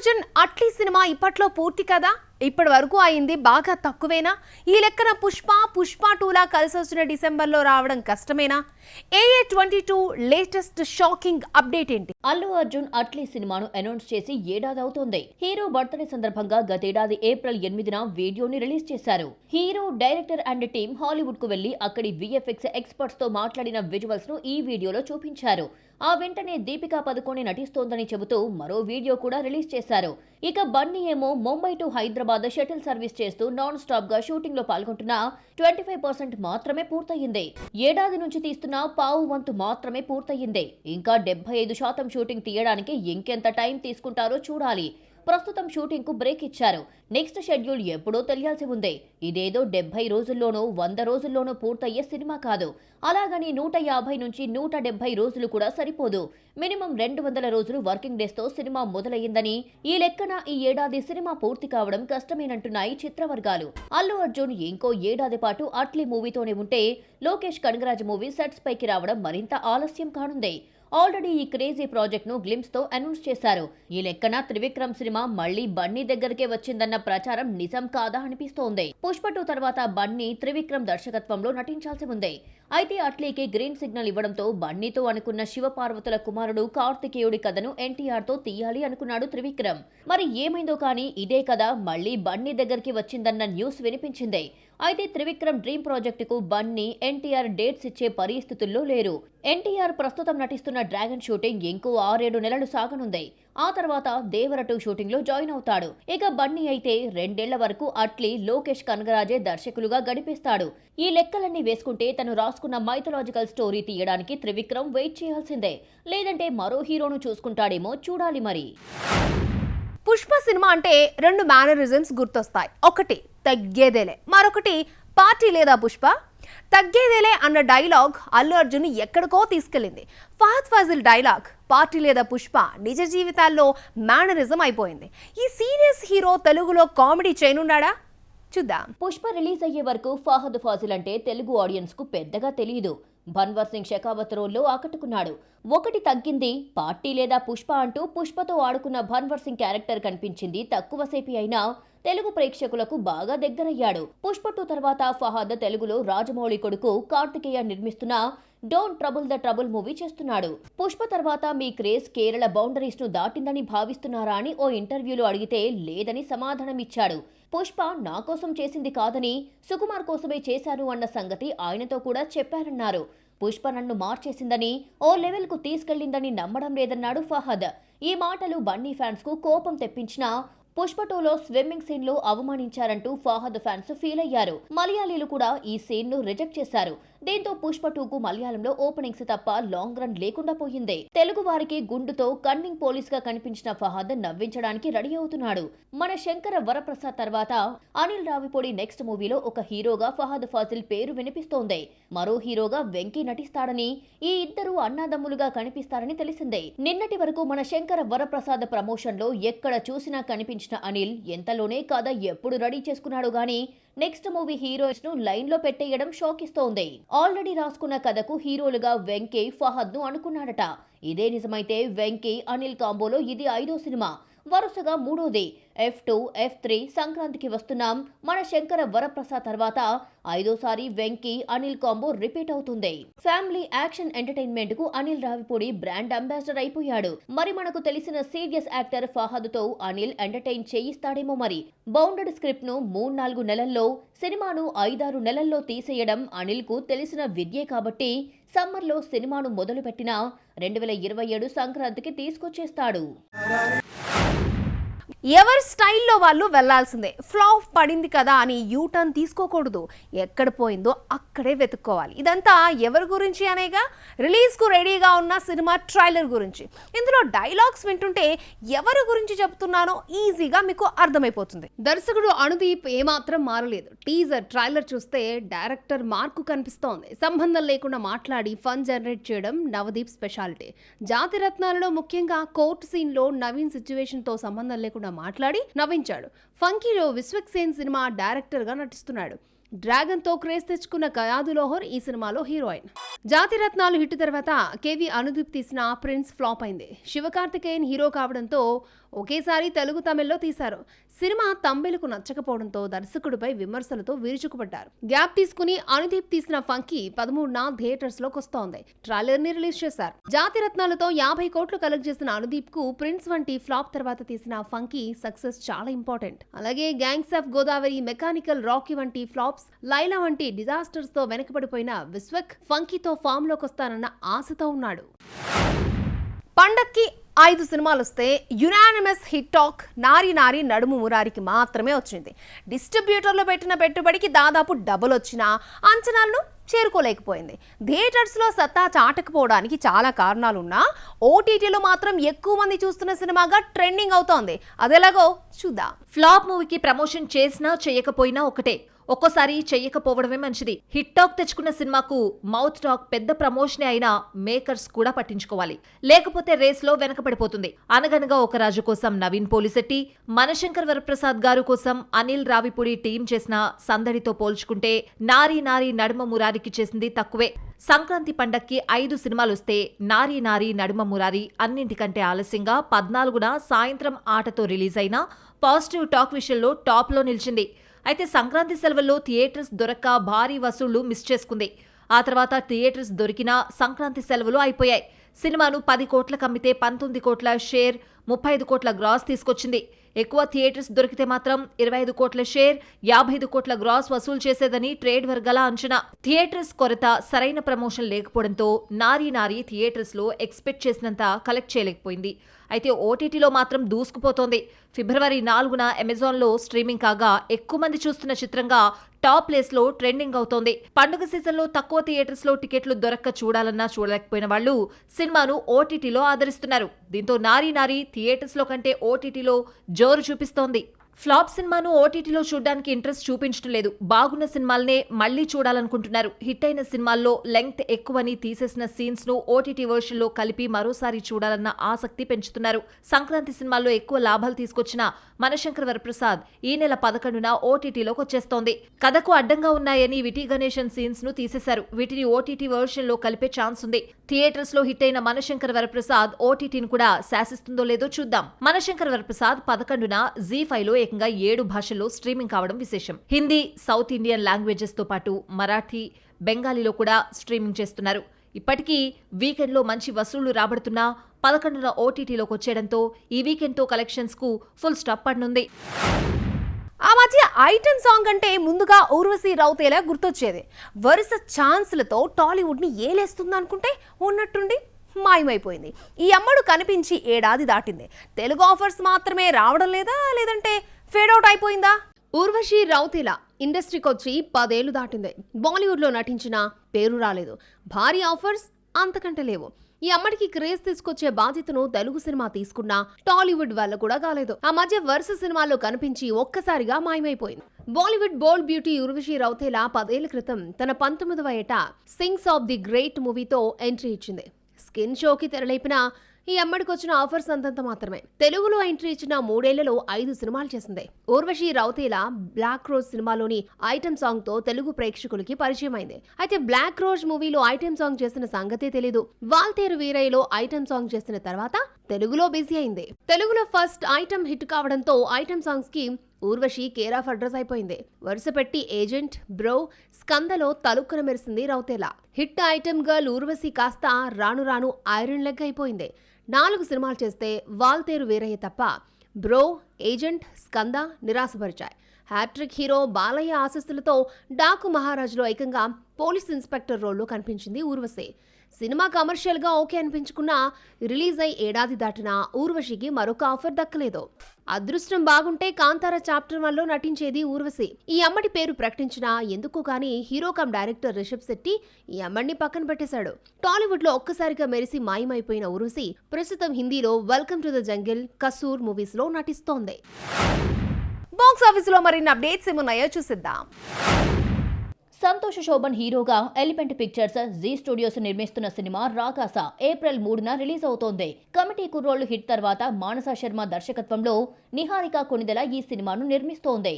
Arjun Atlee cinema ఇప్పట్లో పూర్తి కదా? ఇప్పటి వరకు అయింది బాగా తక్కువేనా? ఈ లెక్కన పుష్ప 2లా కలిసి వచ్చిన డిసెంబర్లో రావడం కష్టమేనా? AA22 లేటెస్ట్ షాకింగ్ అప్డేట్ ఏంటి? అల్లు అర్జున్ అట్లీ సినిమాను అనౌన్స్ చేసి ఏడాది అవుతోంది. హీరో బర్త్డే సందర్భంగా గతేడాది ఏప్రిల్ 8న వీడియోని రిలీజ్ చేశారు. Hero, director and team Hollywood కు వెళ్లి అక్కడి VFX ఎక్స్పర్ట్స్ తో మాట్లాడిన విజువల్స్ ను ఈ వీడియోలో చూపించారు. ఆ వెంటనే దీపికా పదుకోణి నటిస్తోందని చెబుతూ మరో వీడియో కూడా రిలీజ్ చేశారు. ఇక బన్నీ ఏమో Mumbai to Hyderabad shuttle service చేస్తూ నాన్ స్టాప్ గా షూటింగ్ లో పాల్గొంటున్న 25% మాత్రమే పూర్తయింది. ఏడాది నుంచి తీస్తున్న పావు వంతు మాత్రమే పూర్తయింది. ఇంకా 75% షూటింగ్ తీయడానికి ఇంకెంత టైం తీసుకుంటారో చూడాలి. ప్రస్తుతం షూటింగ్ కు బ్రేక్ ఇచ్చారు. నెక్స్ట్ షెడ్యూల్ ఎప్పుడో తెలియాల్సి ఉంది. ఇదేదో 70 రోజుల్లోనో 100 రోజుల్లోనో పూర్తయ్యే సినిమా కాదు. అలాగని 150 నుంచి 170 రోజులు కూడా సరిపోదు. మినిమం 200 రోజులు వర్కింగ్ డేస్ తో సినిమా మొదలయ్యిందని, ఈ లెక్కన ఈ ఏడాది సినిమా పూర్తి కావడం కష్టమేనంటున్నాయి చిత్రవర్గాలు. అల్లు అర్జున్ ఇంకో ఏడాది పాటు అట్లీ మూవీతోనే ఉంటే, లోకేష్ కనగరాజ్ మూవీ సెట్స్ పైకి రావడం మరింత ఆలస్యం కానుంది. ఆల్రెడీ ఈ క్రేజీ ప్రాజెక్ట్ ను గ్లిమ్స్ తో అనౌన్స్ చేశారు. ఈ లెక్కన త్రివిక్రమ్ సినిమా మళ్లీ బన్నీ దగ్గరికే వచ్చిందన్న ప్రచారం నిజం కాదా అనిపిస్తోంది. పుష్ప 2 తర్వాత బన్నీ త్రివిక్రమ్ దర్శకత్వంలో నటించాల్సి ఉంది. అయితే అట్లీకి గ్రీన్ సిగ్నల్ ఇవ్వడంతో బన్నీతో అనుకున్న శివపార్వతుల కుమారుడు కార్తికేయుడి కథను ఎన్టీఆర్ తో తీయాలి అనుకున్నాడు త్రివిక్రమ్. మరి ఏమైందో కానీ ఇదే కథ మళ్లీ బన్నీ దగ్గరికి వచ్చిందన్న న్యూస్ వినిపించింది. అయితే త్రివిక్రమ్ డ్రీమ్ ప్రాజెక్టుకు బన్నీ, ఎన్టీఆర్ డేట్స్ ఇచ్చే పరిస్థితుల్లో లేరు. ఎన్టీఆర్ ప్రస్తుతం నటిస్తున్న డ్రాగన్ షూటింగ్ ఇంకో 6-7 నెలలు సాగనుంది. ఆ తర్వాత దేవర 2 షూటింగ్ లో జాయిన్ అవుతాడు. ఇక బన్నీ అయితే 2 ఏళ్ల వరకు అట్లీ, లోకేష్ కనగరాజే దర్శకులుగా గడిపేస్తాడు. ఈ లెక్కలన్నీ వేసుకుంటే తను రాసుకున్న మైథలాజికల్ స్టోరీ తీయడానికి త్రివిక్రమ్ వెయిట్ చేయాల్సిందే. లేదంటే మరో హీరోను చూసుకుంటాడేమో చూడాలి మరి. పుష్ప సినిమా అంటే 2 మేనరిజమ్స్ గుర్తొస్తాయి. ఒకటి తగ్గేదేలే, మరొకటి పార్టీ లేదా పుష్ప. తగ్గేదేలే అన్న డైలాగ్ అల్లు అర్జున్ ఎక్కడికో తీసుకెళ్లింది. ఫహద్ ఫాజిల్ డైలాగ్ పార్టీ లేదా పుష్ప నిజ జీవితాల్లో మేనరిజం అయిపోయింది. ఈ సీరియస్ హీరో తెలుగులో కామెడీ చేయనున్నాడా? చూద్దాం. పుష్ప రిలీజ్ అయ్యే వరకు ఫహద్ ఫాజిల్ అంటే తెలుగు ఆడియన్స్ కు పెద్దగా తెలియదు. భన్వర్ సింగ్ షెకావత్ రోల్లో ఆకట్టుకున్నాడు. ఒకటి తగ్గింది పార్టీ లేదా పుష్ప అంటూ పుష్పతో ఆడుకున్న భన్వర్ సింగ్ క్యారెక్టర్ కనిపించింది తక్కువసేపి అయినా తెలుగు ప్రేక్షకులకు బాగా దగ్గరయ్యాడు. పుష్ప 2 తర్వాత ఫహద్ తెలుగులో రాజమౌళి కొడుకు కార్తికేయ నిర్మిస్తున్న don't trouble the trouble movie చేస్తున్నాడు. పుష్ప తర్వాత మీ క్రేజ్ కేరళ బౌండరీస్ ను దాటిందని భావిస్తున్నారా అని ఓ ఇంటర్వ్యూలో అడిగితే లేదని సమాధానం ఇచ్చాడు. పుష్ప నా కోసం చేసింది కాదని, సుకుమార్ కోసమే చేశాను అన్న సంగతి ఆయనతో కూడా చెప్పారన్నారు. పుష్ప నన్ను మార్చేసిందని, ఓ లెవెల్ కు తీసుకెళ్లిందని నమ్మడం లేదన్నాడు ఫహద్. ఈ మాటలు బన్నీ ఫ్యాన్స్ కు కోపం తెప్పించినా పుష్ప 2లో స్విమ్మింగ్ సీన్ లో అవమానించారంటూ ఫహద్ ఫ్యాన్స్ ఫీల్ అయ్యారు. మలయాళీలు కూడా ఈ సీన్ ను రిజెక్ట్ చేశారు. దీంతో పుష్ప 2కు మలయాళంలో ఓపెనింగ్స్ తప్ప లాంగ్ రన్ లేకుండా పోయింది. తెలుగు వారికి గుండుతో కన్నింగ్ పోలీస్ గా కనిపించిన ఫహద్ నవ్వించడానికి రెడీ అవుతున్నాడు. మన శంకర వరప్రసాద్ తర్వాత అనిల్ రావిపూడి నెక్స్ట్ మూవీలో ఒక హీరోగా ఫహద్ ఫాజిల్ పేరు వినిపిస్తోంది. మరో హీరోగా వెంకీ నటిస్తాడని, ఈ ఇద్దరు అన్నాదమ్ములుగా కనిపిస్తారని తెలిసిందే. నిన్నటి వరకు మన శంకర వరప్రసాద్ ప్రమోషన్ లో ఎక్కడ చూసినా కనిపించిన అనిల్ ఎంతలోనే కథ ఎప్పుడు రెడీ చేసుకున్నాడు గానీ నెక్స్ట్ మూవీ హీరోయిన్స్ ను లైన్ లో పెట్టేయడం షాక్ ఇస్తోంది. ఆల్రెడీ రాసుకున్న కథకు హీరోలుగా వెంకీ, ఫహద్ ను అనుకున్నాడట. ఇదే నిజమైతే వెంకీ, అనిల్ కాంబోలో ఇది 5వ సినిమా. వరుసగా 3వది. F2, F3 సంక్రాంతికి వస్తున్నాం. మన శంకర వరప్రసాద్ తర్వాత 5వసారి వెంకీ, అనిల్ కాంబో రిపీట్ అవుతుంది. ఫ్యామిలీ యాక్షన్ ఎంటర్టైన్మెంట్ కు అనిల్ రావిపూడి బ్రాండ్ అంబాసిడర్ అయిపోయాడు. మరి మనకు తెలిసిన సీరియస్ యాక్టర్ ఫహద్ తో అనిల్ ఎంటర్టైన్ చేయిస్తాడేమో మరి. బౌండెడ్ స్క్రిప్ట్ ను 3-4 నెలల్లో, సినిమాను 5-6 నెలల్లో తీసేయడం అనిల్ కు తెలిసిన విద్యే కాబట్టి సమ్మర్లో సినిమాను మొదలుపెట్టినా 2027 సంక్రాంతికి తీసుకొచ్చేస్తాడు. ఎవరి స్టైల్లో వాళ్ళు వెళ్లాల్సిందే. ఫ్లాప్ పడింది కదా అని యూటర్న్ తీసుకోకూడదు. ఎక్కడ పోయిందో అక్కడే వెతుక్కోవాలి. ఇదంతా ఎవరి గురించి అనేగా, రిలీజ్కు రెడీగా ఉన్న సినిమా ట్రైలర్ గురించి. ఇందులో డైలాగ్స్ వింటుంటే ఎవరి గురించి చెప్తున్నానో ఈజీగా మీకు అర్థమైపోతుంది. దర్శకుడు అనుదీప్ ఏమాత్రం మారలేదు. టీజర్, ట్రైలర్ చూస్తే డైరెక్టర్ మార్కు కనిపిస్తోంది. సంబంధం లేకుండా మాట్లాడి ఫన్ జనరేట్ చేయడం నవదీప్ స్పెషాలిటీ. జాతిరత్నాలలో ముఖ్యంగా కోర్టు సీన్లో నవీన్ సిచ్యువేషన్తో సంబంధం లేకుండా మాట్లాడి నవ్వించాడు. ఫంకీలో విశ్వక్సేన్ సినిమా డైరెక్టర్ గా నటిస్తున్నాడు. డ్రాగన్ తో క్రేజ్ తెచ్చుకున్న కయాదు లోహర్ ఈ సినిమాలో హీరోయిన్. జాతిరత్నాలు హిట్ తర్వాత కేవి అనుదీప్ తీసిన ప్రిన్స్ ఫ్లాప్ అయింది. శివకార్తికేయన్ హీరో కావడంతో ఒకేసారి తెలుగు తమిళ్లో తీశారు. సినిమా తమిళకు నచ్చకపోవడంతో దర్శకుడిపై విమర్శలతో విరుచుకుపడ్డారు. గ్యాప్ తీసుకుని అనుదీప్ తీసిన ఫంకీ 13న థియేటర్స్ లోకి వస్తోంది. ట్రైలర్ ని రిలీజ్ చేశారు. జాతిరత్నాలతో 50 కోట్లు కలెక్ట్ చేసిన అనుదీప్ కు ప్రిన్స్ వంటి ఫ్లాప్ తర్వాత తీసిన ఫంకీ సక్సెస్ చాలా ఇంపార్టెంట్. అలాగే gangs of Godavari, mechanical Rocky వంటి ఫ్లాప్స్, లైలా వంటి డిజాస్టర్స్ తో వెనకబడిపోయిన విశ్వక్ ఫంకీతో ఫామ్ లోకి వస్తానన్న ఆశతో ఉన్నాడు. పండక్కి 5 సినిమాలు వస్తే యునానిమస్ హిట్ టాక్ నారి నారి నడుము మురారికి మాత్రమే వచ్చింది. డిస్ట్రిబ్యూటర్లో పెట్టిన పెట్టుబడికి దాదాపు డబుల్ వచ్చినా అంచనాలను చేరుకోలేకపోయింది. థియేటర్స్లో సత్తా చాటకపోవడానికి చాలా కారణాలున్నా ఓటీటీలో మాత్రం ఎక్కువ మంది చూస్తున్న సినిమాగా ట్రెండింగ్ అవుతోంది. అదెలాగో చూద్దాం. ఫ్లాప్ మూవీకి ప్రమోషన్ చేసినా చేయకపోయినా ఒకటే. ఒక్కోసారి చెయ్యకపోవడమే మంచిది. హిట్ టాక్ తెచ్చుకున్న సినిమాకు మౌత్ టాక్ పెద్ద ప్రమోషనే అయినా మేకర్స్ కూడా పట్టించుకోవాలి, లేకపోతే రేస్లో వెనకబడిపోతుంది. అనగనగా ఒక రాజు కోసం నవీన్ పోలిశెట్టి, మనశంకర్ వరప్రసాద్ గారు కోసం అనిల్ రావిపూడి టీం చేసిన సందడితో పోల్చుకుంటే నారీ నారీ నడుమ మురారికి చేసింది తక్కువే. సంక్రాంతి పండక్కి 5 సినిమాలొస్తే నారీ నారీ నడుమ మురారి అన్నింటికంటే ఆలస్యంగా 14న సాయంత్రం ఆటతో రిలీజ్ అయిన పాజిటివ్ టాక్ విషయంలో టాప్లో నిలిచింది. అయితే సంక్రాంతి సెలవుల్లో థియేటర్స్ దొరక్క భారీ వసూళ్లు మిస్ చేసుకుంది. ఆ తర్వాత థియేటర్స్ దొరికినా సంక్రాంతి సెలవులు అయిపోయాయి. సినిమాను 10 కోట్లకు అమ్మితే 19 కోట్ల షేర్, 35 కోట్ల గ్రాస్ తీసుకొచ్చింది. ఎక్కువ థియేటర్స్ దొరికితే మాత్రం 25 కోట్ల షేర్, 55 కోట్ల గ్రాస్ వసూలు చేసేదని ట్రేడ్ వర్గాల అంచనా. థియేటర్స్ కొరత, సరైన ప్రమోషన్ లేకపోవడంతో నారీ నారీ థియేటర్స్ లో ఎక్స్పెక్ట్ చేసినంత కలెక్ట్ చేయలేకపోయింది. అయితే ఓటీటీలో మాత్రం దూసుకుపోతోంది. ఫిబ్రవరి 4న అమెజాన్లో స్ట్రీమింగ్ కాగా ఎక్కువ మంది చూస్తున్న చిత్రంగా టాప్ ప్లేస్లో ట్రెండింగ్ అవుతోంది. పండుగ సీజన్లో తక్కువ థియేటర్స్లో టికెట్లు దొరక్క చూడాలన్నా చూడలేకపోయిన వాళ్లు సినిమాను ఓటీటీలో ఆదరిస్తున్నారు. దీంతో నారీ నారీ థియేటర్స్లో కంటే ఓటీటీలో జోరు చూపిస్తోంది. ఫ్లాప్ సినిమాను ఓటీటీలో చూడడానికి ఇంట్రెస్ట్ చూపించడం లేదు. బాగున్న సినిమాలనే మళ్లీ చూడాలనుకుంటున్నారు. హిట్ అయిన సినిమాల్లో లెంగ్త్ ఎక్కువని తీసేసిన సీన్స్ ను ఓటీటీ వర్షన్ లో కలిపి మరోసారి చూడాలన్న ఆసక్తి పెంచుతున్నారు. సంక్రాంతి సినిమాల్లో ఎక్కువ లాభాలు తీసుకొచ్చిన మనశంకర్ వరప్రసాద్ ఈ నెల 11న ఓటీటీలోకి వచ్చేస్తోంది. కథకు అడ్డంగా ఉన్నాయని విటి గణేశన్ సీన్స్ ను తీసేశారు. వీటిని ఓటీటీ వర్షన్ లో కలిపే ఛాన్స్ ఉంది. థియేటర్స్ లో హిట్ అయిన మనశంకర్ వరప్రసాద్ ఓటీటీని కూడా శాసిస్తుందో లేదో చూద్దాం. మనశంకర్ వరప్రసాద్ 11న జీ5లో ఏకంగా 7 భాషల్లో స్ట్రీమింగ్ కావడం విశేషం. హిందీ, సౌత్ ఇండియన్ లాంగ్వేజెస్ తో పాటు మరాఠీ, బెంగాలీలో కూడా స్ట్రీమింగ్ చేస్తున్నారు. ఇప్పటికీ వీకెండ్లో మంచి వసూళ్లు రాబడుతున్నా 11న ఓటీటీలోకి వచ్చేయడంతో ఈ వీకెండ్తో కలెక్షన్స్ కు ఫుల్ స్టాప్ పడనుంది. ఆ మధ్య ఐటెం సాంగ్ అంటే ముందుగా ఊర్వశి రౌతేలా గుర్తొచ్చేది. వరుస ఛాన్స్లతో టాలీవుడ్ ని ఏలేస్తుందనుకుంటే ఉన్నట్టుండి మాయమైపోయింది. ఈ అమ్మడు కనిపించి ఏడాది దాటింది. తెలుగు ఆఫర్స్ మాత్రమే రావడం లేదా, లేదంటే ఫేడౌట్ అయిపోయిందా? ఊర్వశి రౌతేలా ఇండస్ట్రీకి వచ్చి 10 ఏళ్లు దాటింది. బాలీవుడ్లో నటించిన పేరు రాలేదు. భారీ ఆఫర్స్ అంతకంటే లేవు. ఈ అమ్మడికి క్రేజ్ తీసుకొచ్చే బాధ్యతను తెలుగు సినిమా తీసుకున్నా టాలీవుడ్ వల్ల కూడా కాలేదు. ఆ మధ్య వరుస సినిమాల్లో కనిపించి ఒక్కసారిగా మాయమైపోయింది. బాలీవుడ్ బోల్డ్ బ్యూటీ ఊర్వశి రౌతేలా 10 ఏళ్ల క్రితం తన 19వ ఏట సింగ్స్ ఆఫ్ ది గ్రేట్ మూవీతో ఎంట్రీ ఇచ్చింది. స్కిన్ షోకి తెరలేపిన ఈ అమ్మడికి వచ్చిన ఆఫర్స్ అంతంత మాత్రమే. తెలుగులో ఎంట్రీ ఇచ్చిన 3 ఏళ్లలో 5 సినిమాలు చేసింది. ఊర్వశి రౌతేలా బ్లాక్ రోజ్ సినిమాలోని ఐటెం సాంగ్ తో తెలుగు ప్రేక్షకులకి పరిచయం అయింది. అయితే బ్లాక్ రోజ్ మూవీలో ఐటెం సాంగ్ చేసిన సంగతే తెలీదు. వాల్తేరు వీరయ్యలో ఐటెం సాంగ్ చేసిన తర్వాత తెలుగులో బిజీ అయింది. తెలుగులో ఫస్ట్ ఐటెం హిట్ కావడంతో ఐటెం సాంగ్స్ కి ఊర్వశి కేర్ ఆఫ్ అడ్రస్ అయిపోయింది. వరుస పెట్టి ఏజెంట్, బ్రో, స్కందలో తలుక్కున మెరిసింది Rautela. Hit item girl Urvashi కాస్త రాను రాను ఐరన్ లెగ్ అయిపోయింది. 4 సినిమాలు చేస్తే వాల్తేరు వీరయ్య తప్ప బ్రో, ఏజెంట్, స్కంద నిరాశపరిచాయి. హ్యాట్రిక్ హీరో బాలయ్య ఆశస్సులతో డాకు మహారాజులో ఏకంగా పోలీస్ ఇన్స్పెక్టర్ రోల్లో కనిపించింది ఊర్వశి. సినిమా కమర్షియల్ గా ఓకే అనిపించుకున్నా రిలీజ్ అయి ఏడాది దాటినా ఊర్వశికి మరొక ఆఫర్ దక్కలేదు. అదృష్టం బాగుంటే కాంతార చాప్టర్ 1లో నటించేది ఊర్వశి. ఈ అమ్మడి పేరు ప్రకటించినా ఎందుకో కానీ hero cum director Rishab Shetty ఈ అమ్మడిని పక్కన పెట్టేశాడు. టాలీవుడ్ లో ఒక్కసారిగా మెరిసి మాయమైపోయిన ఊర్వశి ప్రస్తుతం హిందీలో welcome to the jungle, Kasur movies లో నటిస్తోంది. బాక్స్ ఆఫీస్ లో మరిన్ని అప్డేట్స్ ఏమున్నాయో చూసిద్దాం. సంతోష్ శోభన్ హీరోగా ఎలిమెంట్ పిక్చర్స్ జీ స్టూడియోస్ నిర్మిస్తున్న సినిమా రాకాస ఏప్రిల్ 3న రిలీజ్ అవుతోంది. కమిటీ కుర్రోళ్లు హిట్ తర్వాత మానస శర్మ దర్శకత్వంలో నిహారిక కొణిదెల ఈ సినిమాను నిర్మిస్తోంది.